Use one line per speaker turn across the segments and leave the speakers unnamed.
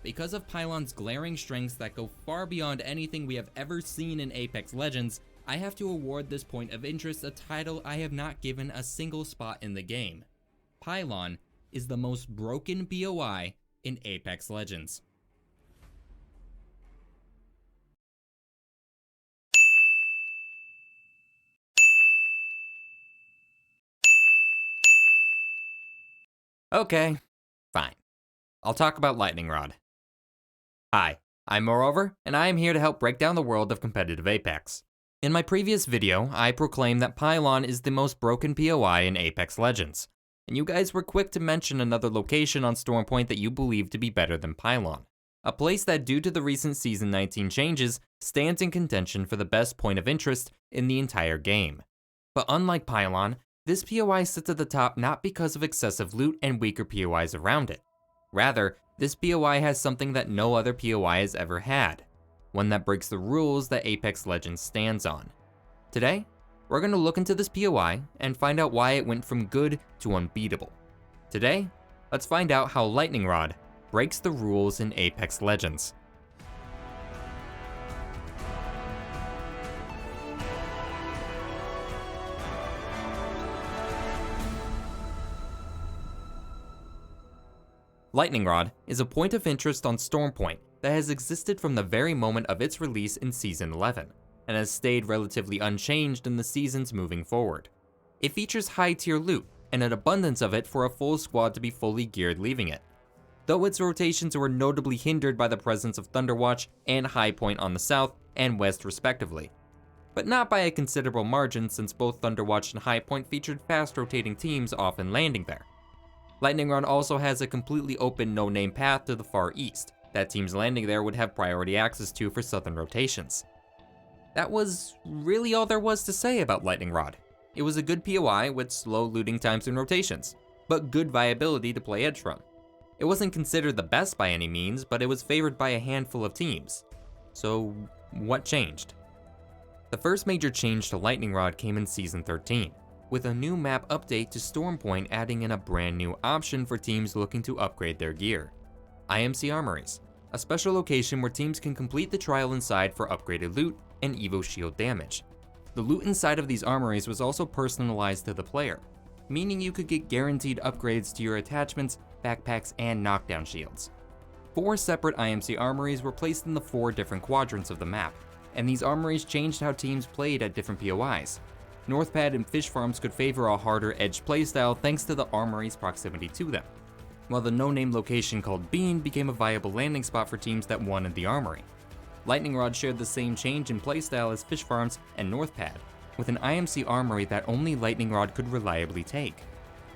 because of Pylon's glaring strengths that go far beyond anything we have ever seen in Apex Legends, I have to award this point of interest a title I have not given a single spot in the game. Pylon is the most broken POI in Apex Legends. Okay, fine. I'll talk about Lightning Rod. Hi, I'm MooreOver, and I am here to help break down the world of competitive Apex. In my previous video, I proclaimed that Pylon is the most broken POI in Apex Legends, and you guys were quick to mention another location on Stormpoint that you believe to be better than Pylon. A place that, due to the recent Season 19 changes, stands in contention for the best point of interest in the entire game. But unlike Pylon, this POI sits at the top not because of excessive loot and weaker POIs around it. Rather, this POI has something that no other POI has ever had, one that breaks the rules that Apex Legends stands on. Today, we're going to look into this POI and find out why it went from good to unbeatable. Today, let's find out how Lightning Rod breaks the rules in Apex Legends. Lightning Rod is a point of interest on Stormpoint that has existed from the very moment of its release in Season 11, and has stayed relatively unchanged in the seasons moving forward. It features high-tier loot, and an abundance of it for a full squad to be fully geared leaving it. Though its rotations were notably hindered by the presence of Thunderwatch and High Point on the south and west respectively. But not by a considerable margin, since both Thunderwatch and High Point featured fast-rotating teams often landing there. Lightning Rod also has a completely open no-name path to the far east, that teams landing there would have priority access to for southern rotations. That was really all there was to say about Lightning Rod. It was a good POI with slow looting times and rotations, but good viability to play edge from. It wasn't considered the best by any means, but it was favored by a handful of teams. So what changed? The first major change to Lightning Rod came in Season 13. With a new map update to Stormpoint adding in a brand new option for teams looking to upgrade their gear. IMC Armories, a special location where teams can complete the trial inside for upgraded loot and Evo shield damage. The loot inside of these armories was also personalized to the player, meaning you could get guaranteed upgrades to your attachments, backpacks, and knockdown shields. 4 separate IMC armories were placed in the 4 different quadrants of the map, and these armories changed how teams played at different POIs. Northpad and fish farms could favor a harder edge playstyle thanks to the armory's proximity to them, while the no-name location called Bean became a viable landing spot for teams that wanted the armory. Lightning Rod shared the same change in playstyle as fish farms and Northpad, with an IMC armory that only Lightning Rod could reliably take.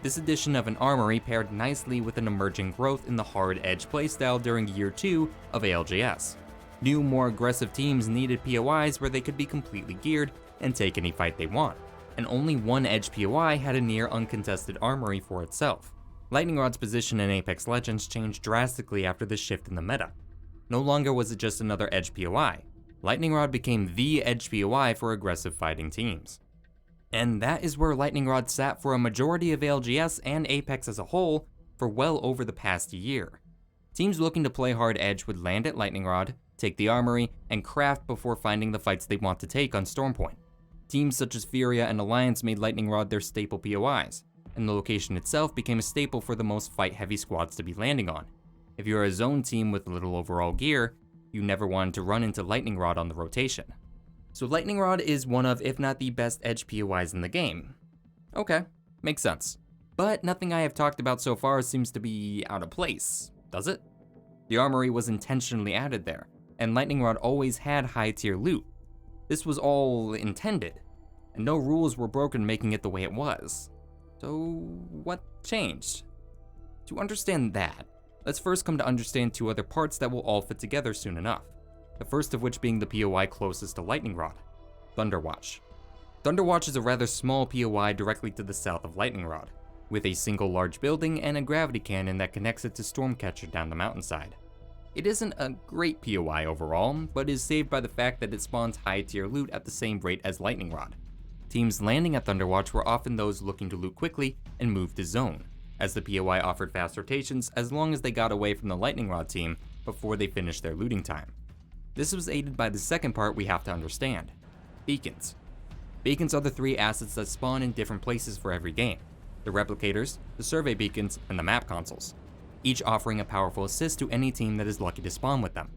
This addition of an armory paired nicely with an emerging growth in the hard edge playstyle during Year 2 of ALGS. New, more aggressive teams needed POIs where they could be completely geared and take any fight they want, and only one edge POI had a near uncontested armory for itself. Lightning Rod's position in Apex Legends changed drastically after the shift in the meta. No longer was it just another edge POI. Lightning Rod became the edge POI for aggressive fighting teams. And that is where Lightning Rod sat for a majority of ALGS and Apex as a whole for well over the past year. Teams looking to play hard edge would land at Lightning Rod, take the armory, and craft before finding the fights they want to take on Stormpoint. Teams such as Furia and Alliance made Lightning Rod their staple POIs, and the location itself became a staple for the most fight-heavy squads to be landing on. If you're a zone team with little overall gear, you never wanted to run into Lightning Rod on the rotation. So Lightning Rod is one of, if not the best edge POIs in the game. Okay, makes sense. But nothing I have talked about so far seems to be out of place, does it? The armory was intentionally added there, and Lightning Rod always had high-tier loot. This was all intended, and no rules were broken making it the way it was. So what changed? To understand that, let's first come to understand 2 other parts that will all fit together soon enough. The first of which being the POI closest to Lightning Rod, Thunderwatch. Thunderwatch is a rather small POI directly to the south of Lightning Rod, with a single large building and a gravity cannon that connects it to Stormcatcher down the mountainside. It isn't a great POI overall, but is saved by the fact that it spawns high-tier loot at the same rate as Lightning Rod. Teams landing at Thunderwatch were often those looking to loot quickly and move to zone, as the POI offered fast rotations as long as they got away from the Lightning Rod team before they finish their looting time. This was aided by the second part we have to understand: beacons. Beacons are the 3 assets that spawn in different places for every game: the replicators, the survey beacons, and the map consoles, each offering a powerful assist to any team that is lucky to spawn with them.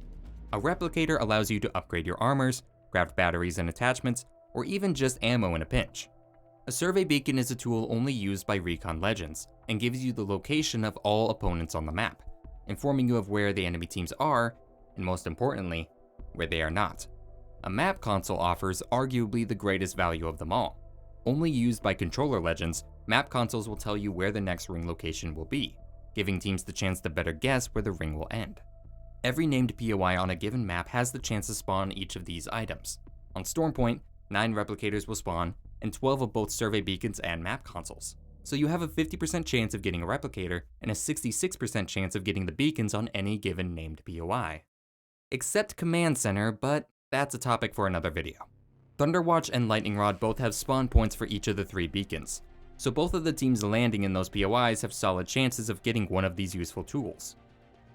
A replicator allows you to upgrade your armors, craft batteries and attachments, or even just ammo in a pinch. A survey beacon is a tool only used by recon legends, and gives you the location of all opponents on the map, informing you of where the enemy teams are, and most importantly, where they are not. A map console offers arguably the greatest value of them all. Only used by controller legends, map consoles will tell you where the next ring location will be, giving teams the chance to better guess where the ring will end. Every named POI on a given map has the chance to spawn each of these items. On Stormpoint, 9 replicators will spawn, and 12 of both survey beacons and map consoles. So you have a 50% chance of getting a replicator, and a 66% chance of getting the beacons on any given named POI. Except Command Center, but that's a topic for another video. Thunderwatch and Lightning Rod both have spawn points for each of the 3 beacons, so both of the teams landing in those POIs have solid chances of getting one of these useful tools.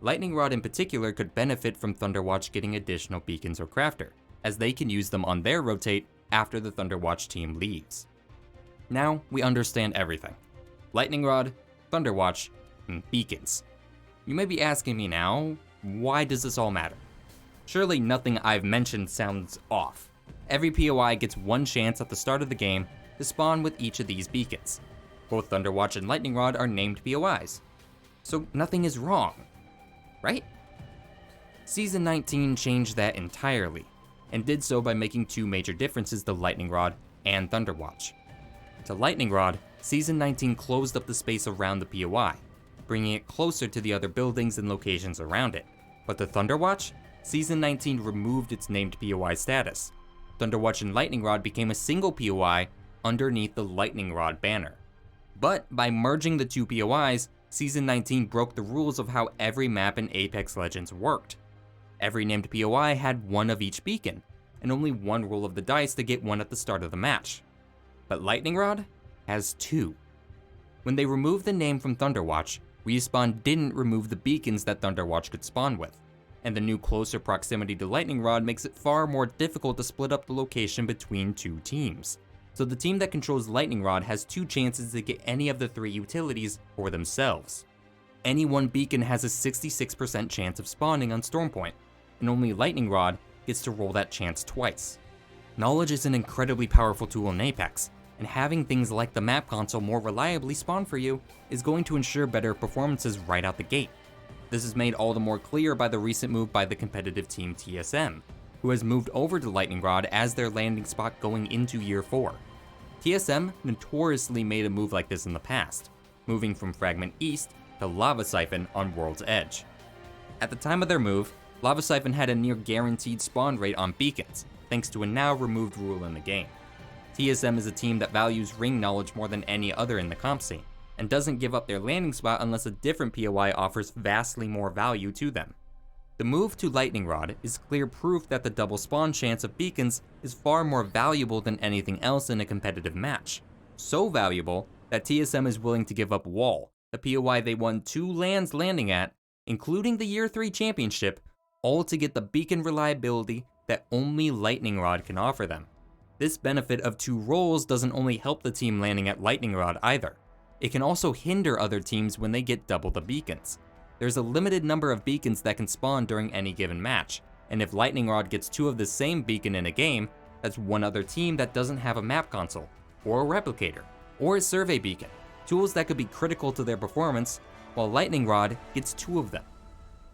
Lightning Rod in particular could benefit from Thunderwatch getting additional beacons or crafter, as they can use them on their rotate after the Thunderwatch team leaves. Now we understand everything: Lightning Rod, Thunderwatch, and beacons. You may be asking me now, why does this all matter? Surely nothing I've mentioned sounds off. Every POI gets one chance at the start of the game to spawn with each of these beacons. Both Thunderwatch and Lightning Rod are named POIs, so nothing is wrong, right? Season 19 changed that entirely, and did so by making 2 major differences to Lightning Rod and Thunderwatch. To Lightning Rod, Season 19 closed up the space around the POI, bringing it closer to the other buildings and locations around it. But to Thunderwatch, Season 19 removed its named POI status. Thunderwatch and Lightning Rod became a single POI underneath the Lightning Rod banner. But by merging the 2 POIs, Season 19 broke the rules of how every map in Apex Legends worked. Every named POI had 1 of each beacon, and only 1 roll of the dice to get 1 at the start of the match. But Lightning Rod has 2. When they removed the name from Thunderwatch, Respawn didn't remove the beacons that Thunderwatch could spawn with, and the new closer proximity to Lightning Rod makes it far more difficult to split up the location between 2 teams. So the team that controls Lightning Rod has 2 chances to get any of the 3 utilities for themselves. Any one beacon has a 66% chance of spawning on Stormpoint, and only Lightning Rod gets to roll that chance twice. Knowledge is an incredibly powerful tool in Apex, and having things like the map console more reliably spawn for you is going to ensure better performances right out the gate. This is made all the more clear by the recent move by the competitive team TSM, who has moved over to Lightning Rod as their landing spot going into Year 4. TSM notoriously made a move like this in the past, moving from Fragment East to Lava Siphon on World's Edge. At the time of their move, Lava Siphon had a near guaranteed spawn rate on beacons, thanks to a now removed rule in the game. TSM is a team that values ring knowledge more than any other in the comp scene, and doesn't give up their landing spot unless a different POI offers vastly more value to them. The move to Lightning Rod is clear proof that the double spawn chance of beacons is far more valuable than anything else in a competitive match. So valuable that TSM is willing to give up Wall, the POI they won 2 lands landing at, including the Year 3 championship, all to get the beacon reliability that only Lightning Rod can offer them. This benefit of 2 rolls doesn't only help the team landing at Lightning Rod either. It can also hinder other teams when they get double the beacons. There's a limited number of beacons that can spawn during any given match, and if Lightning Rod gets 2 of the same beacon in a game, that's 1 other team that doesn't have a map console, or a replicator, or a survey beacon, tools that could be critical to their performance, while Lightning Rod gets 2 of them.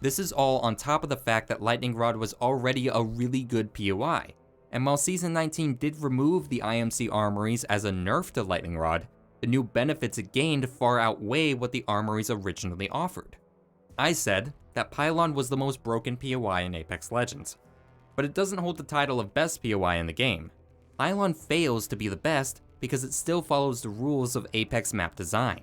This is all on top of the fact that Lightning Rod was already a really good POI, and while Season 19 did remove the IMC armories as a nerf to Lightning Rod, the new benefits it gained far outweigh what the armories originally offered. I said that Pylon was the most broken POI in Apex Legends, but it doesn't hold the title of best POI in the game. Pylon fails to be the best because it still follows the rules of Apex map design.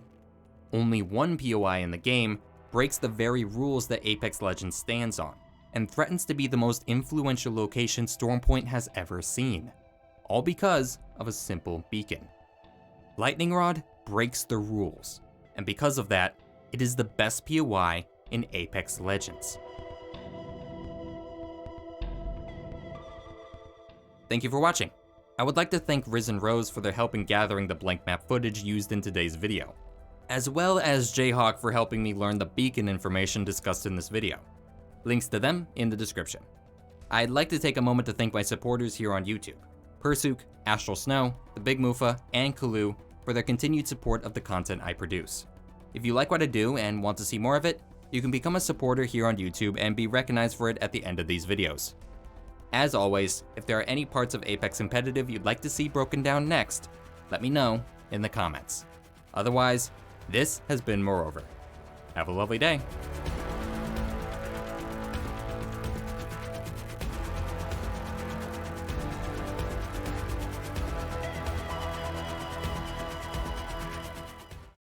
Only one POI in the game breaks the very rules that Apex Legends stands on, and threatens to be the most influential location Stormpoint has ever seen, all because of a simple beacon. Lightning Rod breaks the rules, and because of that, it is the best POI in Apex Legends. Thank you for watching. I would like to thank Riz and Rose for their help in gathering the blank map footage used in today's video, as well as JHawk for helping me learn the beacon information discussed in this video. Links to them in the description. I'd like to take a moment to thank my supporters here on YouTube, Persuk, Astral Snow, The Big Mufa, and Kalu for their continued support of the content I produce. If you like what I do and want to see more of it, you can become a supporter here on YouTube and be recognized for it at the end of these videos. As always, if there are any parts of Apex Competitive you'd like to see broken down next, let me know in the comments. Otherwise, this has been MooreOver. Have a lovely day.